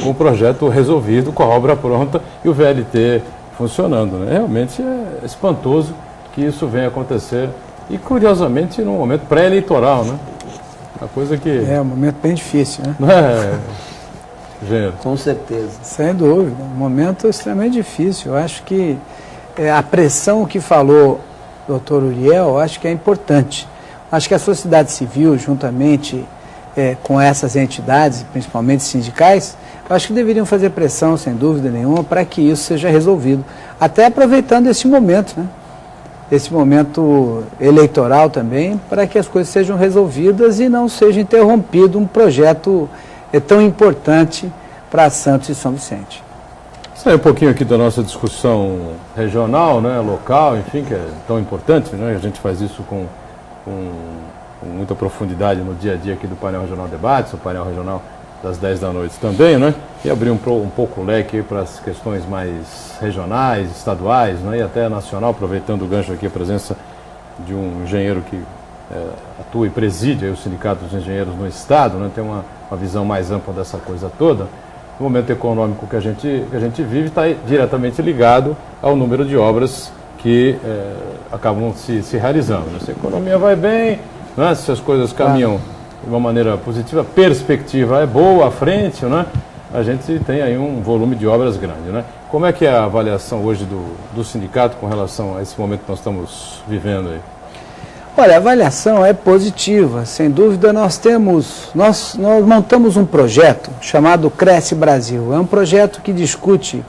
o projeto resolvido, com a obra pronta e o VLT funcionando, né? Realmente é espantoso que isso venha acontecer e, curiosamente, num momento pré-eleitoral, né? Uma coisa que... É um momento bem difícil, né? Não é, engenheiro? Com certeza. Sem dúvida, um momento extremamente difícil. Eu acho que a pressão que falou o doutor Uriel, eu acho que é importante. Acho que a sociedade civil, juntamente com essas entidades, principalmente sindicais, eu acho que deveriam fazer pressão, sem dúvida nenhuma, para que isso seja resolvido. Até aproveitando esse momento, né? Esse momento eleitoral também, para que as coisas sejam resolvidas e não seja interrompido um projeto tão importante para Santos e São Vicente. Sai um pouquinho aqui da nossa discussão regional, né, local, enfim, que é tão importante, né? A gente faz isso com muita profundidade no dia a dia aqui do painel regional debates, o painel regional das 10 da noite também, né? E abrir um pouco o leque para as questões mais regionais, estaduais, né? E até nacional, aproveitando o gancho aqui, a presença de um engenheiro que atua e preside aí o Sindicato dos Engenheiros no Estado, né? Tem uma visão mais ampla dessa coisa toda. O momento econômico que a gente vive está diretamente ligado ao número de obras que acabam se realizando. Se a economia vai bem, né? Se as coisas caminham de uma maneira positiva, a perspectiva é boa à frente, né? A gente tem aí um volume de obras grande, né? Como é que é a avaliação hoje do sindicato com relação a esse momento que nós estamos vivendo aí? Olha, a avaliação é positiva, sem dúvida. Nós montamos um projeto chamado Cresce Brasil. É um projeto que discute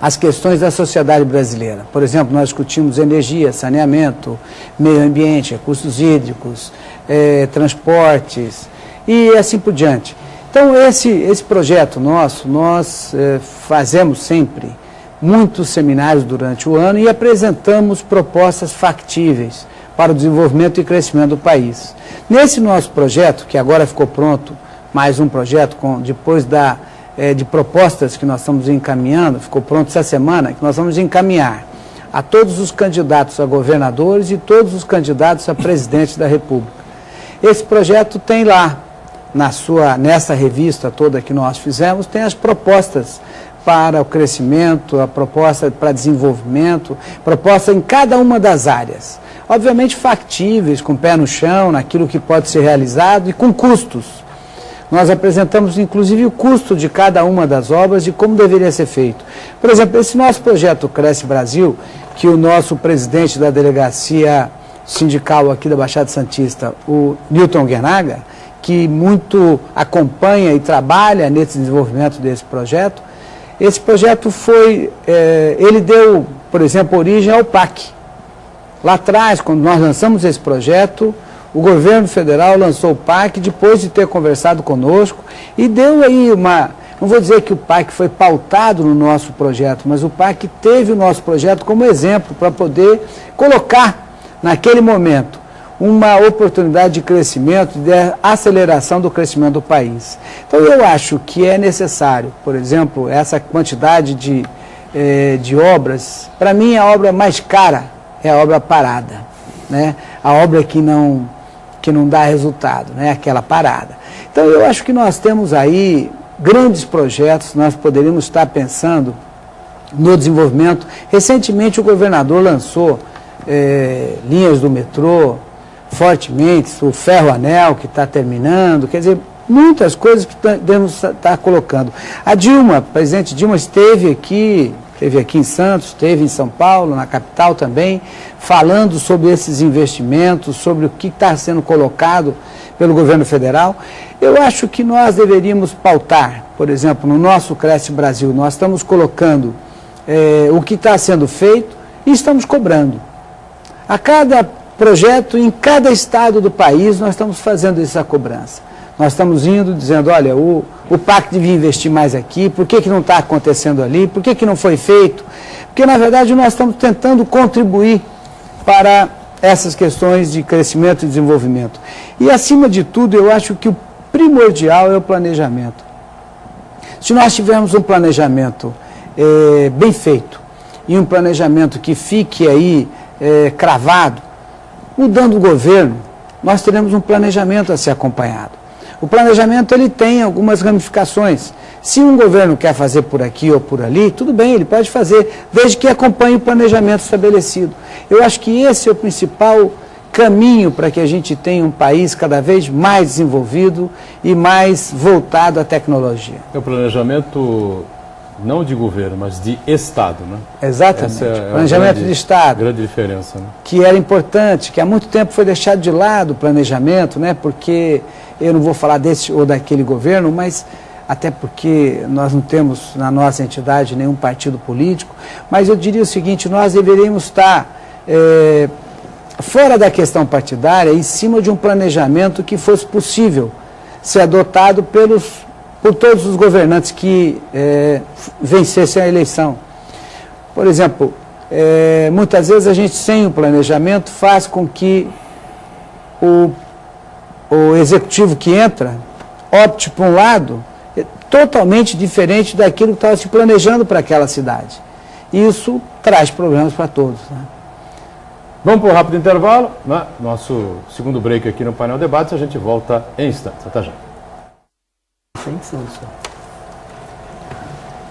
as questões da sociedade brasileira. Por exemplo, nós discutimos energia, saneamento, meio ambiente, recursos hídricos, transportes e assim por diante. Então, esse projeto nosso, nós fazemos sempre muitos seminários durante o ano e apresentamos propostas factíveis para o desenvolvimento e crescimento do país. Nesse nosso projeto, que agora ficou pronto, mais um projeto, depois de propostas que nós estamos encaminhando, ficou pronto essa semana, que nós vamos encaminhar a todos os candidatos a governadores e todos os candidatos a presidente da República. Esse projeto tem lá, nessa revista toda que nós fizemos, tem as propostas para o crescimento, a proposta para desenvolvimento, proposta em cada uma das áreas. Obviamente factíveis, com o pé no chão, naquilo que pode ser realizado e com custos. Nós apresentamos, inclusive, o custo de cada uma das obras e como deveria ser feito. Por exemplo, esse nosso projeto Cresce Brasil, que o nosso presidente da delegacia sindical aqui da Baixada Santista, o Newton Guernaga, que muito acompanha e trabalha nesse desenvolvimento desse projeto, esse projeto ele deu, por exemplo, origem ao PAC. Lá atrás, quando nós lançamos esse projeto, o governo federal lançou o PAC depois de ter conversado conosco e deu aí não vou dizer que o PAC foi pautado no nosso projeto, mas o PAC teve o nosso projeto como exemplo para poder colocar, naquele momento, uma oportunidade de crescimento, de aceleração do crescimento do país. Então, eu acho que é necessário, por exemplo, essa quantidade de obras. Para mim, a obra mais cara é a obra parada, né? A obra que não dá resultado, né? Aquela parada. Então, eu acho que nós temos aí grandes projetos, nós poderíamos estar pensando no desenvolvimento. Recentemente, o governador lançou linhas do metrô, fortemente, o ferro-anel que está terminando, quer dizer, muitas coisas que devemos estar colocando. A presidente Dilma esteve aqui em Santos, esteve em São Paulo, na capital também, falando sobre esses investimentos, sobre o que está sendo colocado pelo governo federal. Eu acho que nós deveríamos pautar, por exemplo, no nosso Cresce Brasil, nós estamos colocando o que está sendo feito e estamos cobrando. A cada projeto, em cada estado do país, nós estamos fazendo essa cobrança. Nós estamos indo dizendo, olha, o PAC devia investir mais aqui, por que não está acontecendo ali, por que não foi feito? Porque, na verdade, nós estamos tentando contribuir para essas questões de crescimento e desenvolvimento. E, acima de tudo, eu acho que o primordial é o planejamento. Se nós tivermos um planejamento bem feito e um planejamento que fique aí cravado, mudando o governo, nós teremos um planejamento a ser acompanhado. O planejamento ele tem algumas ramificações. Se um governo quer fazer por aqui ou por ali, tudo bem, ele pode fazer, desde que acompanhe o planejamento estabelecido. Eu acho que esse é o principal caminho para que a gente tenha um país cada vez mais desenvolvido e mais voltado à tecnologia. É o planejamento não de governo, mas de Estado, né? Exatamente, planejamento de Estado. Grande diferença, né? Que era importante, que há muito tempo foi deixado de lado o planejamento, né? Porque eu não vou falar desse ou daquele governo, mas até porque nós não temos na nossa entidade nenhum partido político, mas eu diria o seguinte, nós deveríamos estar fora da questão partidária, em cima de um planejamento que fosse possível ser adotado por todos os governantes que vencessem a eleição. Por exemplo, muitas vezes a gente, sem o planejamento, faz com que o executivo que entra opte por um lado totalmente diferente daquilo que estava se planejando para aquela cidade. E isso traz problemas para todos, né? Vamos para um rápido intervalo, né? Nosso segundo break aqui no Painel Debates, a gente volta em instantes. Até já.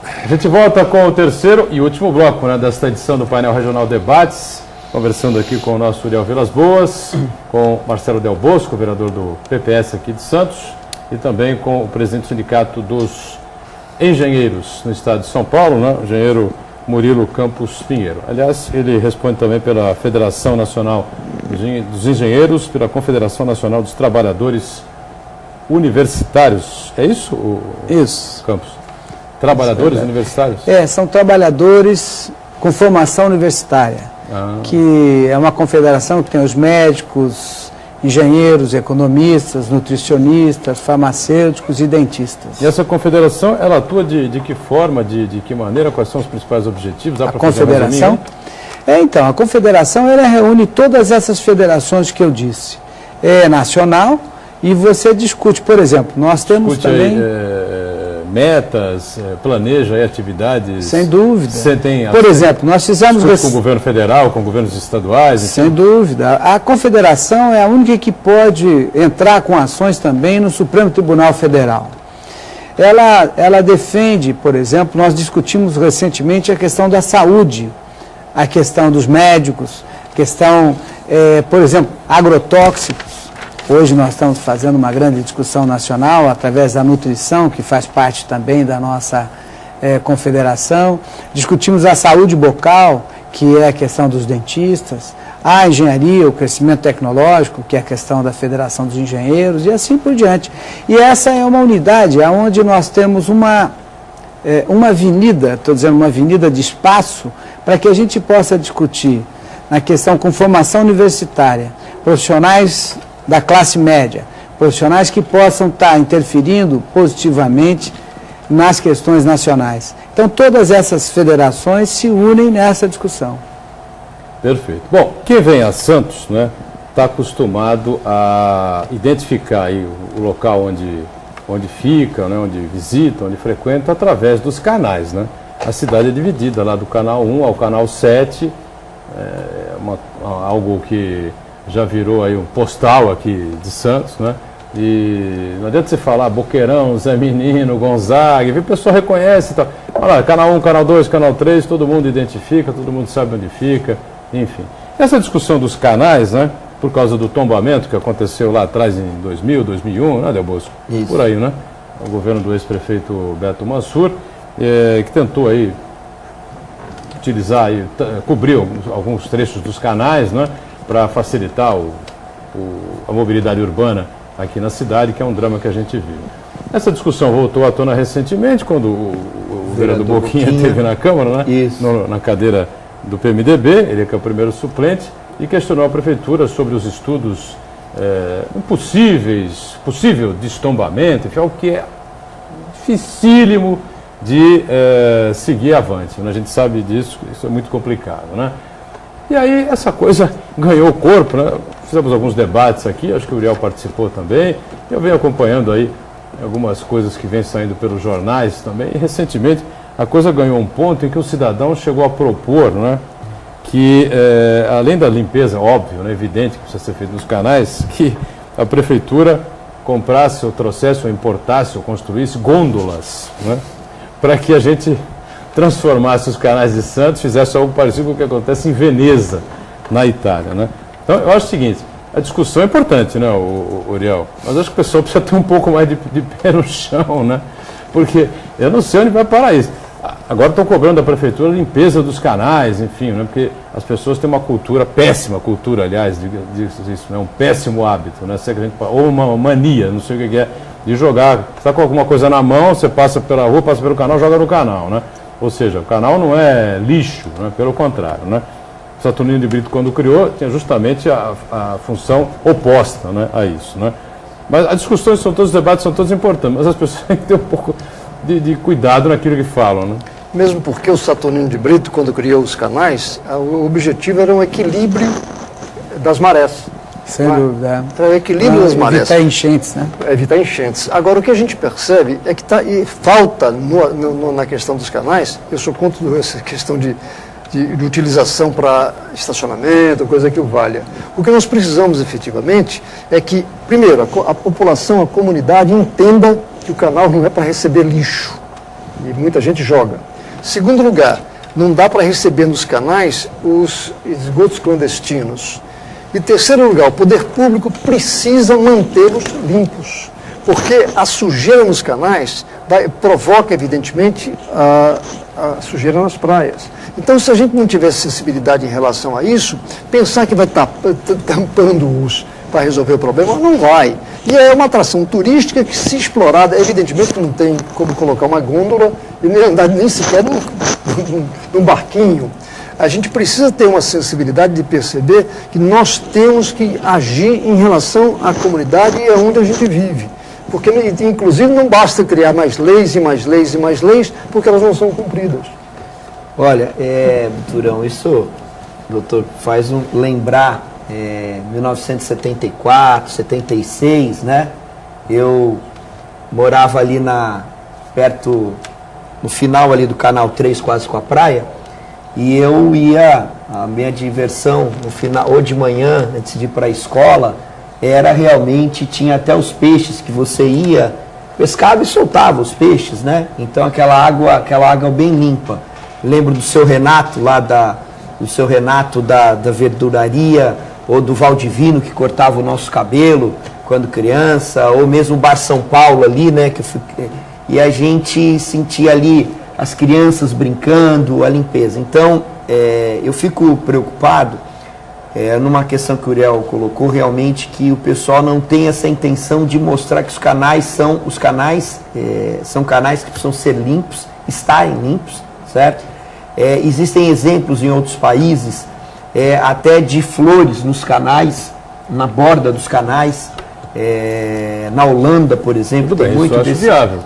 A gente volta com o terceiro e último bloco, né, desta edição do Painel Regional Debates, conversando aqui com o nosso Uriel Vilas Boas, com Marcelo Del Bosco, vereador do PPS aqui de Santos, e também com o presidente do Sindicato dos Engenheiros no estado de São Paulo, né, o engenheiro Murilo Campos Pinheiro. Aliás, ele responde também pela Federação Nacional dos Engenheiros, pela Confederação Nacional dos Trabalhadores Universitários. É isso, isso. Campos? Trabalhadores universitários? São trabalhadores com formação universitária, que é uma confederação que tem os médicos, engenheiros, economistas, nutricionistas, farmacêuticos e dentistas. E essa confederação, ela atua de que forma, de que maneira, quais são os principais objetivos? A confederação? Então, a confederação ela reúne todas essas federações que eu disse. É nacional e você discute, por exemplo, nós temos também... metas, planeja aí atividades... Sem dúvida. Você tem por exemplo, nós fizemos... com o governo federal, com governos estaduais... Sem dúvida. A confederação é a única que pode entrar com ações também no Supremo Tribunal Federal. Ela defende, por exemplo, nós discutimos recentemente a questão da saúde, a questão dos médicos, a questão, por exemplo, agrotóxicos. Hoje nós estamos fazendo uma grande discussão nacional através da nutrição, que faz parte também da nossa confederação. Discutimos a saúde bucal, que é a questão dos dentistas, a engenharia, o crescimento tecnológico, que é a questão da Federação dos Engenheiros, e assim por diante. E essa é uma unidade onde nós temos uma avenida, estou dizendo uma avenida de espaço, para que a gente possa discutir na questão com formação universitária, profissionais da classe média, profissionais que possam estar interferindo positivamente nas questões nacionais. Então, todas essas federações se unem nessa discussão. Perfeito. Bom, quem vem a Santos, né, está acostumado a identificar aí o local onde fica, né, onde visita, onde frequenta, através dos canais, né? A cidade é dividida lá do canal 1 ao canal 7, algo que já virou aí um postal aqui de Santos, né? E não adianta você falar Boqueirão, Zé Menino, Gonzaga, o pessoal reconhece e tal. Olha lá, canal 1, canal 2, canal 3, todo mundo identifica, todo mundo sabe onde fica, enfim. Essa discussão dos canais, né? Por causa do tombamento que aconteceu lá atrás em 2000, 2001, né, Del Bosco? Isso. Por aí, né? O governo do ex-prefeito Beto Mansur, que tentou aí utilizar, aí, cobrir alguns trechos dos canais, né? Para facilitar a mobilidade urbana aqui na cidade, que é um drama que a gente viu. Essa discussão voltou à tona recentemente, quando o vereador Boquinha esteve na Câmara, né? Isso. Na cadeira do PMDB, ele é o primeiro suplente, e questionou a Prefeitura sobre os estudos possível destombamento, enfim, algo que é dificílimo de seguir avante. Né? A gente sabe disso, isso é muito complicado, né? E aí essa coisa ganhou corpo, né? Fizemos alguns debates aqui, acho que o Uriel participou também. Eu venho acompanhando aí algumas coisas que vêm saindo pelos jornais também. E recentemente a coisa ganhou um ponto em que o cidadão chegou a propor, né, que além da limpeza, óbvio, né, evidente que precisa ser feita nos canais, que a prefeitura comprasse ou trouxesse ou importasse ou construísse gôndolas, né, para que a gente transformasse os canais de Santos, fizesse algo parecido com o que acontece em Veneza, na Itália, né? Então, eu acho o seguinte, a discussão é importante, né, Uriel? Mas acho que o pessoal precisa ter um pouco mais de pé no chão, né? Porque eu não sei onde vai parar isso. Agora estão cobrando da prefeitura a limpeza dos canais, enfim, né? Porque as pessoas têm uma cultura, péssima cultura, aliás, isso, né? Um péssimo hábito, né? Ou uma mania, não sei o que é, de jogar, está com alguma coisa na mão, você passa pela rua, passa pelo canal, joga no canal, né? Ou seja, o canal não é lixo, né? Pelo contrário, né? O Saturnino de Brito, quando criou, tinha justamente a função oposta, né, a isso, né? Mas as discussões são todos, os debates são todos importantes, mas as pessoas têm que ter um pouco de cuidado naquilo que falam, né? Mesmo porque o Saturnino de Brito, quando criou os canais, o objetivo era um equilíbrio das marés. Sem dúvida. Então, o equilíbrio das marés. Evitar enchentes, né? Evitar enchentes. Agora, o que a gente percebe é que falta na questão dos canais, eu sou contra essa questão de utilização para estacionamento, coisa que o valha. O que nós precisamos efetivamente é que, primeiro, a população, a comunidade entenda que o canal não é para receber lixo, e muita gente joga. Segundo lugar, não dá para receber nos canais os esgotos clandestinos. E terceiro lugar, o poder público precisa mantê-los limpos, porque a sujeira nos canais provoca, evidentemente, a sujeira nas praias. Então, se a gente não tiver sensibilidade em relação a isso, pensar que vai estar tampando-os para resolver o problema, não vai. E é uma atração turística que, se explorada, evidentemente que não tem como colocar uma gôndola e nem andar nem sequer num barquinho. A gente precisa ter uma sensibilidade de perceber que nós temos que agir em relação à comunidade e aonde a gente vive. Porque, inclusive, não basta criar mais leis e mais leis e mais leis, porque elas não são cumpridas. Olha, Turão, isso, doutor, faz lembrar 1974, 76, né? Eu morava ali perto, no final ali do Canal 3, quase com a praia, e eu ia, a minha diversão no final, ou de manhã, antes de ir para a escola, era realmente, tinha até os peixes que você ia, pescava e soltava os peixes, né? Então aquela água bem limpa. Lembro do seu Renato lá da verduraria, ou do Valdivino que cortava o nosso cabelo quando criança, ou mesmo o Bar São Paulo ali, né? E a gente sentia ali as crianças brincando, a limpeza. Então, eu fico preocupado numa questão que o Uriel colocou, realmente, que o pessoal não tem essa intenção de mostrar que os canais são canais que precisam ser limpos, estarem limpos, certo? Existem exemplos em outros países, até de flores nos canais, na borda dos canais, na Holanda, por exemplo, tem muito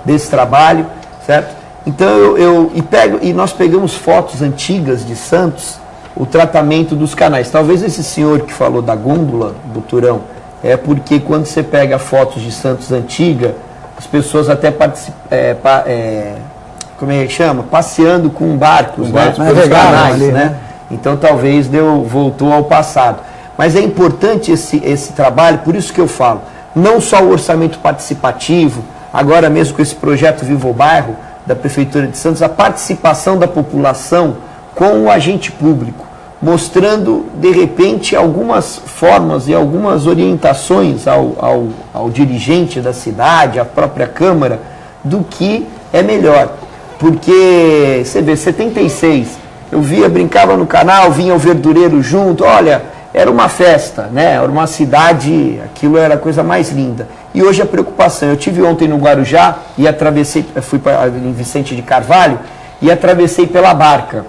desse trabalho, certo? Então nós pegamos fotos antigas de Santos, o tratamento dos canais. Talvez esse senhor que falou da gôndola do Turão, porque quando você pega fotos de Santos antiga, as pessoas até como é que chama? Passeando com barcos, né? Pelos canais, ali, né? Então talvez voltou ao passado. Mas é importante esse trabalho, por isso que eu falo, não só o orçamento participativo, agora mesmo com esse projeto Viva o Bairro, da Prefeitura de Santos, a participação da população com o agente público, mostrando, de repente, algumas formas e algumas orientações ao dirigente da cidade, à própria Câmara, do que é melhor. Porque, você vê, 76, eu brincava no canal, vinha o verdureiro junto, olha, era uma festa, né? Era uma cidade, aquilo era a coisa mais linda. E hoje a preocupação, eu tive ontem no Guarujá e fui para Vicente de Carvalho e atravessei pela Barca.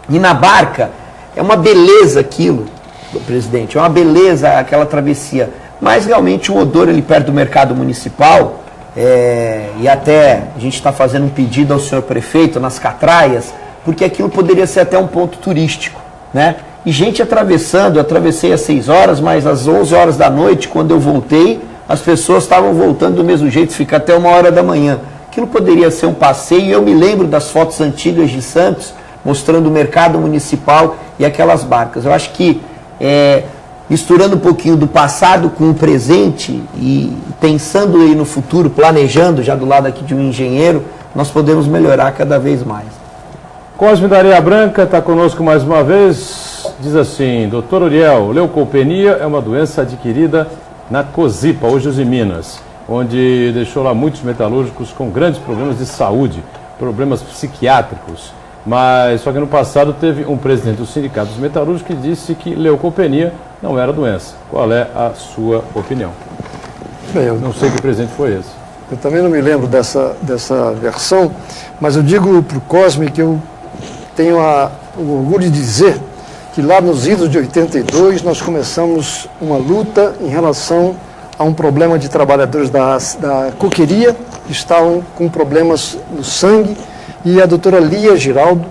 E na Barca é uma beleza aquilo, presidente, é uma beleza aquela travessia. Mas realmente o odor ali perto do mercado municipal, e até a gente está fazendo um pedido ao senhor prefeito nas catraias, porque aquilo poderia ser até um ponto turístico, né? E gente atravessando, eu atravessei às 6 horas, mas às 11 horas da noite, quando eu voltei, as pessoas estavam voltando do mesmo jeito, fica até 1h da manhã. Aquilo poderia ser um passeio, e eu me lembro das fotos antigas de Santos, mostrando o mercado municipal e aquelas barcas. Eu acho que, misturando um pouquinho do passado com o presente e pensando aí no futuro, planejando já do lado aqui de um engenheiro, nós podemos melhorar cada vez mais. Cosme da Areia Branca está conosco mais uma vez. Diz assim, doutor Uriel, leucopenia é uma doença adquirida na COSIPA, hoje em Minas, onde deixou lá muitos metalúrgicos com grandes problemas de saúde, problemas psiquiátricos. Mas só que no passado teve um presidente do Sindicato dos Metalúrgicos que disse que leucopenia não era doença. Qual é a sua opinião? Bem, eu não sei que presidente foi esse. Eu também não me lembro dessa versão, mas eu digo para o Cosme que eu tenho o orgulho de dizer que lá nos idos de 82 nós começamos uma luta em relação a um problema de trabalhadores da coqueria que estavam com problemas no sangue, e a doutora Lia Giraldo,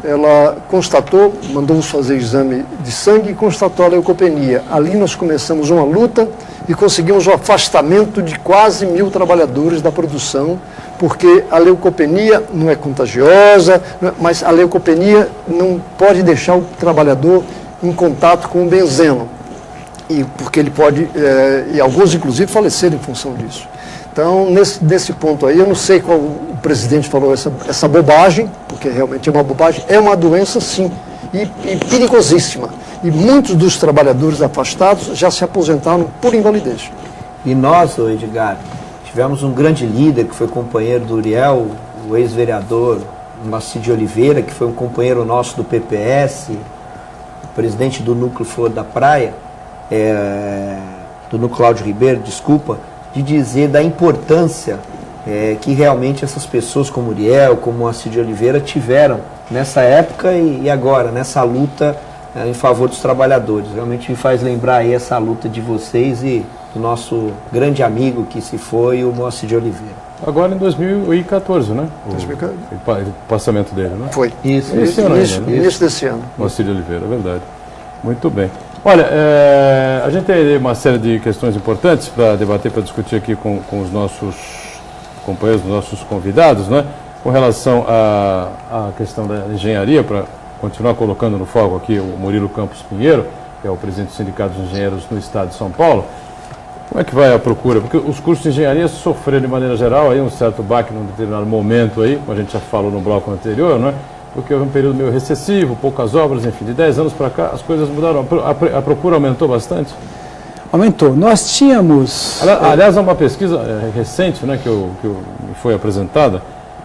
ela constatou, mandou-nos fazer exame de sangue e constatou a leucopenia. Ali nós começamos uma luta e conseguimos o afastamento de quase 1.000 trabalhadores da produção, porque a leucopenia não é contagiosa, mas a leucopenia não pode deixar o trabalhador em contato com o benzeno, porque ele pode, e alguns inclusive faleceram em função disso. Então, nesse ponto aí, eu não sei qual o presidente falou essa bobagem, porque realmente é uma bobagem, é uma doença sim, e perigosíssima. E muitos dos trabalhadores afastados já se aposentaram por invalidez. E nós, Edgar, tivemos um grande líder que foi companheiro do Uriel, o ex-vereador Maci de Oliveira, que foi um companheiro nosso do PPS, presidente do Núcleo Flor da Praia, Cláudio Ribeiro, desculpa, de dizer da importância que realmente essas pessoas como Uriel, como Moacir de Oliveira tiveram nessa época e agora, nessa luta em favor dos trabalhadores. Realmente me faz lembrar aí essa luta de vocês e do nosso grande amigo que se foi, o Moacir de Oliveira. Agora em 2014, né? 2014. O passamento dele, né? Foi. Isso, Esse ano ainda, né? Início desse ano. Moacir de Oliveira, verdade. Muito bem. Olha, a gente tem uma série de questões importantes para debater, para discutir aqui com os nossos companheiros, os nossos convidados, né? Com relação à questão da engenharia, para continuar colocando no foco aqui o Murilo Campos Pinheiro, que é o presidente do Sindicato dos Engenheiros no Estado de São Paulo. Como é que vai a procura? Porque os cursos de engenharia sofreram de maneira geral aí um certo baque num determinado momento aí, como a gente já falou no bloco anterior, não é? Porque houve um período meio recessivo, poucas obras, enfim, de 10 anos para cá as coisas mudaram, a procura aumentou bastante? Aumentou. Nós tínhamos... Aliás, há uma pesquisa recente, né, que foi apresentada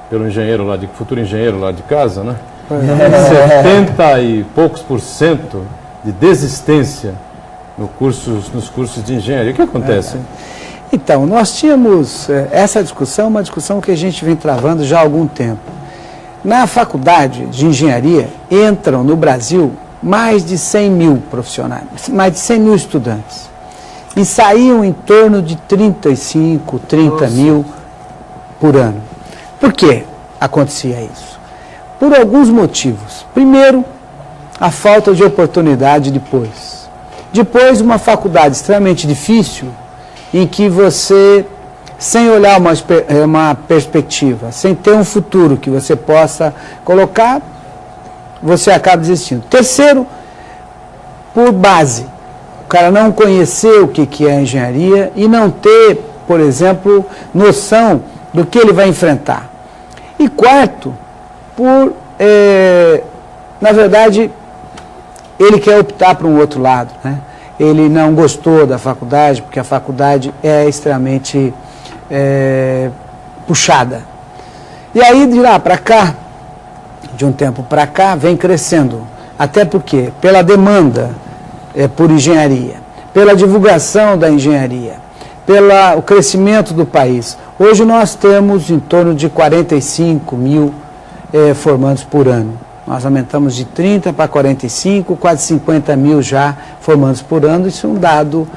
pelo engenheiro lá, futuro engenheiro lá de casa, né? 70 e poucos % de desistência nos cursos de engenharia. O que acontece? Então, nós tínhamos essa discussão, uma discussão que a gente vem travando já há algum tempo. Na faculdade de engenharia entram no Brasil mais de 100 mil profissionais, mais de 100 mil estudantes. E saíam em torno de 35, 30 mil por ano. Por que acontecia isso? Por alguns motivos. Primeiro, a falta de oportunidade depois. Depois, uma faculdade extremamente difícil, em que você, sem olhar uma perspectiva, sem ter um futuro que você possa colocar, você acaba desistindo. Terceiro, por base. O cara não conhecer o que é a engenharia e não ter, por exemplo, noção do que ele vai enfrentar. E quarto, na verdade, ele quer optar para um outro lado, né? Ele não gostou da faculdade, porque a faculdade é extremamente puxada. E aí, de lá para cá, de um tempo para cá, vem crescendo. Até porque, pela demanda por engenharia, pela divulgação da engenharia, pelo crescimento do país. Hoje nós temos em torno de 45 mil formandos por ano. Nós aumentamos de 30 para 45, quase 50 mil já formandos por ano. Isso é um dado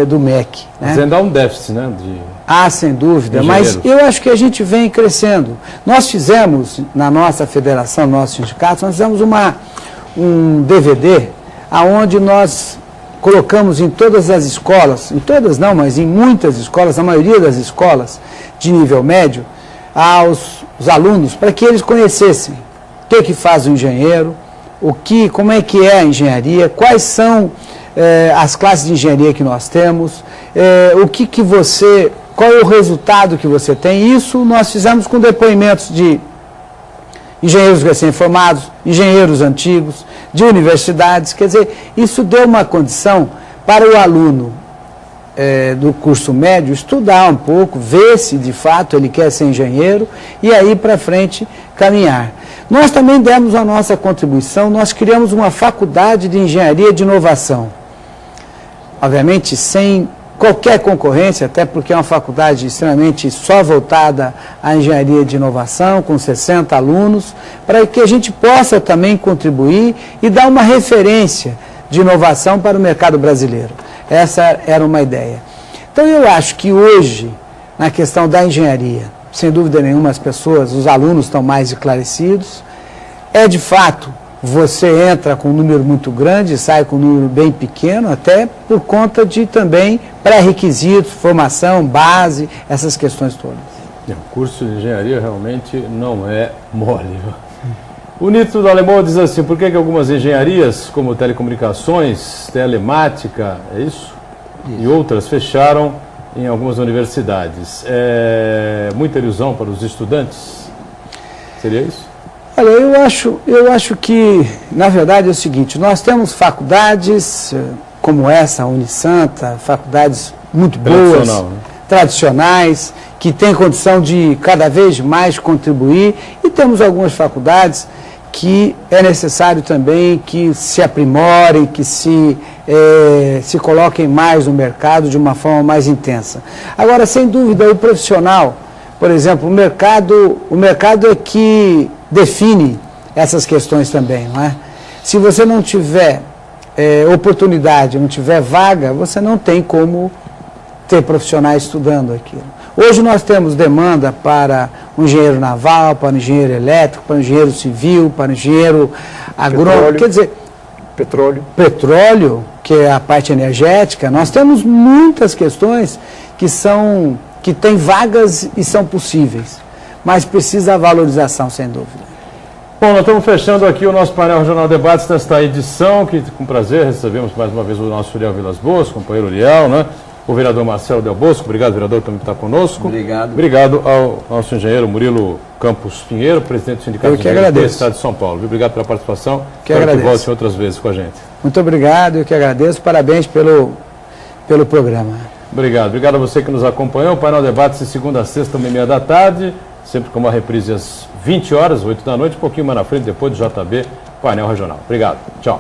do MEC. Mas ainda há um déficit, né? Sem dúvida, mas eu acho que a gente vem crescendo. Nós fizemos, na nossa federação, no nosso sindicato, nós fizemos um DVD, onde nós colocamos em todas as escolas, em todas não, mas em muitas escolas, a maioria das escolas de nível médio, os alunos, para que eles conhecessem o que faz o engenheiro, como é que é a engenharia, quais são as classes de engenharia que nós temos, qual é o resultado que você tem. Isso nós fizemos com depoimentos de engenheiros recém-formados, engenheiros antigos, de universidades. Quer dizer, isso deu uma condição para o aluno do curso médio estudar um pouco, ver se de fato ele quer ser engenheiro e aí para frente caminhar. Nós também demos a nossa contribuição, nós criamos uma faculdade de engenharia de inovação. Obviamente sem qualquer concorrência, até porque é uma faculdade extremamente só voltada à engenharia de inovação, com 60 alunos, para que a gente possa também contribuir e dar uma referência de inovação para o mercado brasileiro. Essa era uma ideia. Então eu acho que hoje, na questão da engenharia, sem dúvida nenhuma os alunos estão mais esclarecidos. De fato, você entra com um número muito grande, sai com um número bem pequeno, até por conta de também pré-requisitos, formação, base, essas questões todas. O curso de engenharia realmente não é mole. O Nito da Alemão diz assim, por que algumas engenharias, como telecomunicações, telemática, é isso? E outras fecharam em algumas universidades? Muita ilusão para os estudantes? Seria isso? Olha, eu acho que, na verdade, é o seguinte, nós temos faculdades como essa, a Unisanta, faculdades muito boas, tradicionais, que têm condição de cada vez mais contribuir, e temos algumas faculdades que é necessário também que se aprimorem, que se coloquem mais no mercado de uma forma mais intensa. Agora, sem dúvida, o profissional, por exemplo, o mercado é que define essas questões também, não é? Se você não tiver oportunidade, não tiver vaga, você não tem como ter profissionais estudando aquilo. Hoje nós temos demanda para um engenheiro naval, para um engenheiro elétrico, para um engenheiro civil, para um engenheiro agrônomo, quer dizer, petróleo, que é a parte energética. Nós temos muitas questões que têm vagas e são possíveis, mas precisa a valorização, sem dúvida. Bom, nós estamos fechando aqui o nosso painel Regional Debates nesta edição, que com prazer recebemos mais uma vez o nosso Uriel Vilas Boas, companheiro Uriel, né? O vereador Marcelo Del Bosco, obrigado, vereador, também por estar conosco. Obrigado. Obrigado ao nosso engenheiro Murilo Campos Pinheiro, presidente do Sindicato de Engenheiros do Estado de São Paulo. Obrigado pela participação. Espero que volte outras vezes com a gente. Muito obrigado, eu que agradeço. Parabéns pelo programa. Obrigado. Obrigado a você que nos acompanhou. O painel Debates de segunda a sexta, 1h30 da tarde, sempre com uma reprise às 20 horas, 8 da noite, um pouquinho mais na frente, depois do JB, painel regional. Obrigado. Tchau.